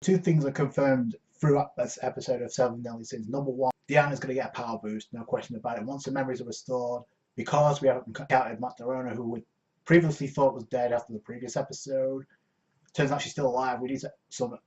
Two things are confirmed throughout this episode of Seven Deadly Sins. Number one, Deanna's going to get a power boost, no question about it. Once the memories are restored, because we haven't encountered Matarona, who we previously thought was dead after the previous episode. Turns out she's still alive. We need some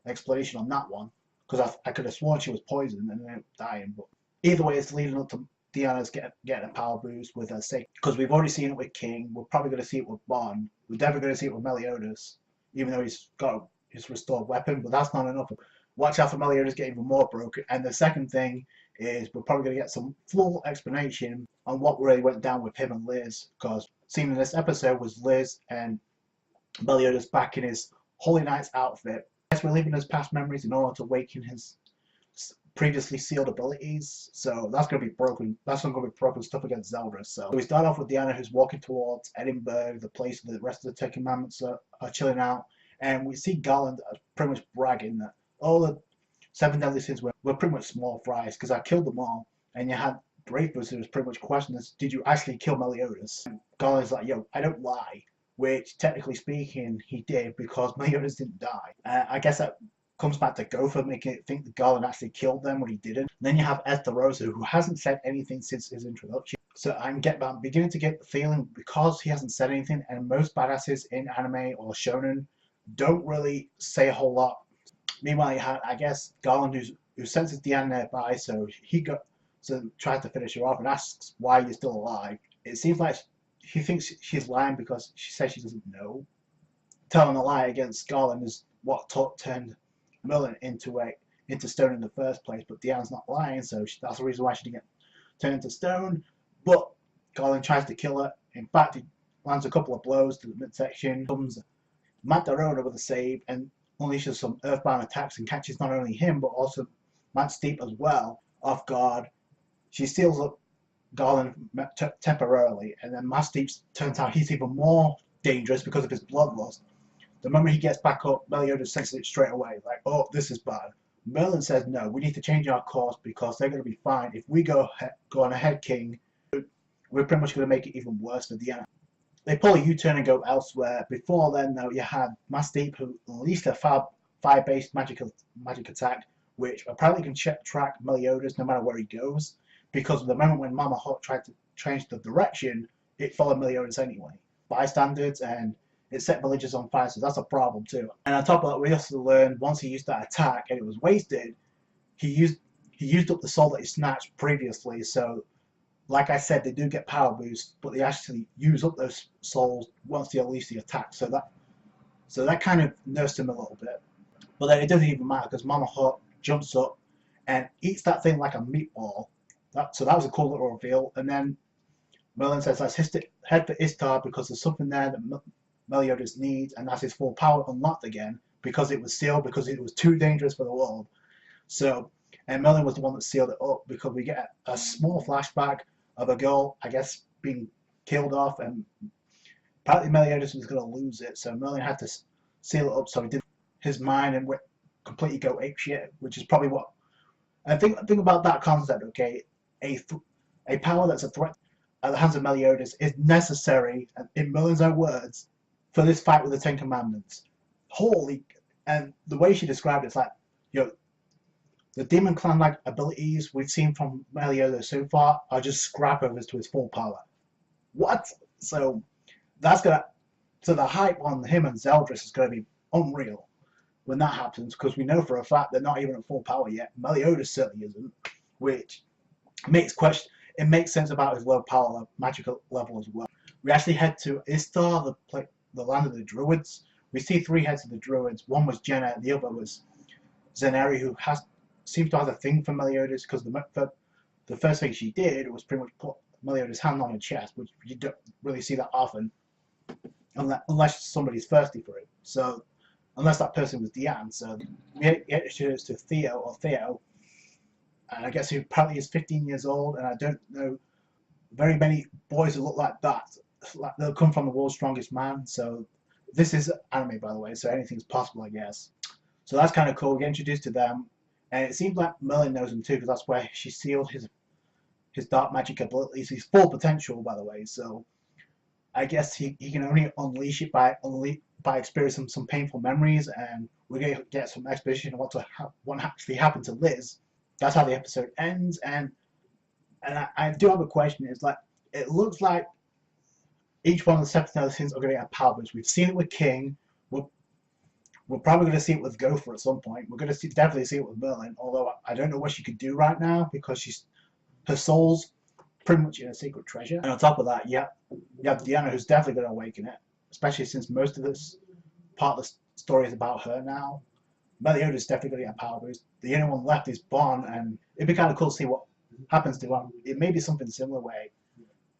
explanation on that one, because I could have sworn she was poisoned and then dying. But either way, it's leading up to Deanna's getting a power boost with her sick, because we've already seen it with King. We're probably going to see it with Bond. We're definitely going to see it with Meliodis, even though he's got his restored weapon, but that's not enough. Watch out for Meliodis getting even more broken. And the second thing is we're probably going to get some full explanation on what really went down with him and Liz, because seen in this episode was Liz and Meliodis back in his Holy Knight's outfit. Yes, we're leaving his past memories in order to awaken his previously sealed abilities, so that's going to be broken. That's not going to be broken stuff against Zelda. So we start off with Deanna, who's walking towards Edinburgh, the place where the rest of the Ten Commandments are chilling out, and we see Garland pretty much bragging that all the Seven Deadly Sins were pretty much small fries because I killed them all, and you had Dreyfus who was pretty much questioning this, did you actually kill Meliodis? And Garland's like, yo, I don't lie, which technically speaking he did, because Meliodis didn't die. I guess that comes back to Gopher making it think that Garland actually killed them when he didn't. And then you have Esterosa, who hasn't said anything since his introduction. So I'm beginning to get the feeling, because he hasn't said anything, and most badasses in anime or shonen don't really say a whole lot. Meanwhile, you had, I guess, Garland, who senses Deanna nearby, so tries to finish her off and asks why you're still alive. It seems like he thinks she's lying because she says she doesn't know. Telling a lie against Garland is what turned Merlin into stone in the first place, but Deanna's not lying, so that's the reason why she didn't get turned into stone. But Garland tries to kill her. In fact, he lands a couple of blows to the midsection, comes Matarona with a save, and unleashes some earthbound attacks and catches not only him but also Matt Steep as well off guard. She steals up Garland temporarily, and then Matt Steep turns out he's even more dangerous because of his bloodlust. The moment he gets back up, Meliodis senses it straight away, like, oh, this is bad. Merlin says, no, we need to change our course because they're going to be fine. If we go on ahead, King, we're pretty much going to make it even worse for Deanna. They pull a U-turn and go elsewhere. Before then, though, you had Masteep, who unleashed a fire-based magic attack, which apparently can track Meliodis no matter where he goes, because the moment when Mama Hawk tried to change the direction, it followed Meliodis anyway. Bystanders, and it set villagers on fire, so that's a problem too. And on top of that, we also learned once he used that attack and it was wasted, he used up the soul that he snatched previously. So, like I said, they do get power boosts, but they actually use up those souls once they unleash the attack. So that kind of nursed him a little bit. But then it doesn't even matter because Mama Hawk jumps up and eats that thing like a meatball. So that was a cool little reveal. And then Merlin says, let's head for Istar because there's something there that Meliodis needs, and that's his full power unlocked again because it was sealed, because it was too dangerous for the world. So, and Merlin was the one that sealed it up, because we get a small flashback of a girl, I guess, being killed off, and apparently Meliodis was going to lose it, so Merlin had to seal it up so he did his mind and completely go apeshit, which is probably what I think about that concept. Okay, a power that's a threat at the hands of Meliodis is necessary, in Merlin's own words, for this fight with the Ten Commandments. Holy, and the way she described it's like, the Demon Clan-like abilities we've seen from Meliodis so far are just scrap-overs to his full power. What? So the hype on him and Zeldris is going to be unreal when that happens, because we know for a fact they're not even at full power yet. Meliodis certainly isn't, which makes sense about his low power magical level as well. We actually head to Istar, the land of the Druids. We see three heads of the Druids. One was Jenna, the other was Zeneri, who seems to have a thing for Meliodis, because the first thing she did was pretty much put Meliodis' hand on her chest, which you don't really see that often, unless somebody's thirsty for it. So, unless that person was Deanne. So, we get introduced to Theo, and I guess he apparently is 15 years old, and I don't know very many boys who look like that. Like they'll come from the world's strongest man. So this is anime, by the way, so anything's possible, I guess. So that's kind of cool. We get introduced to them, and it seems like Merlin knows him too, because that's where she sealed his dark magic abilities, his full potential, by the way. So I guess he can only unleash it by experiencing some painful memories, and we're gonna get some exposition of what actually happened to Liz. That's how the episode ends, and I do have a question. It's like it looks like each one of the seven sins are going to get power boosts. We've seen it with King. We're, we're probably going to see it with Gopher at some point. We're going to definitely see it with Merlin. Although I don't know what she could do right now because her soul's pretty much in a secret treasure. And on top of that, you have Deanna, who's definitely going to awaken it, especially since most of this part of the story is about her now. Meliodis is definitely going to get a power boost. The only one left is Bon, and it'd be kind of cool to see what happens to him. It may be something similar where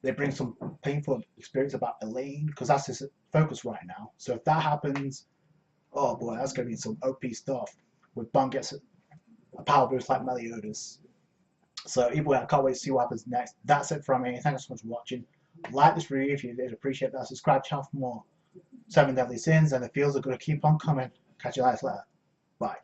they bring some painful experience about Elaine, because that's his focus right now. So if that happens, oh boy, that's going to be some OP stuff. With Bon gets a power boost like Meliodis. So either way, I can't wait to see what happens next. That's it from me. Thanks so much for watching. Like this video if you did, appreciate that. Subscribe to the channel for more 7 Deadly Sins, and the feels are going to keep on coming. Catch you guys later. Bye.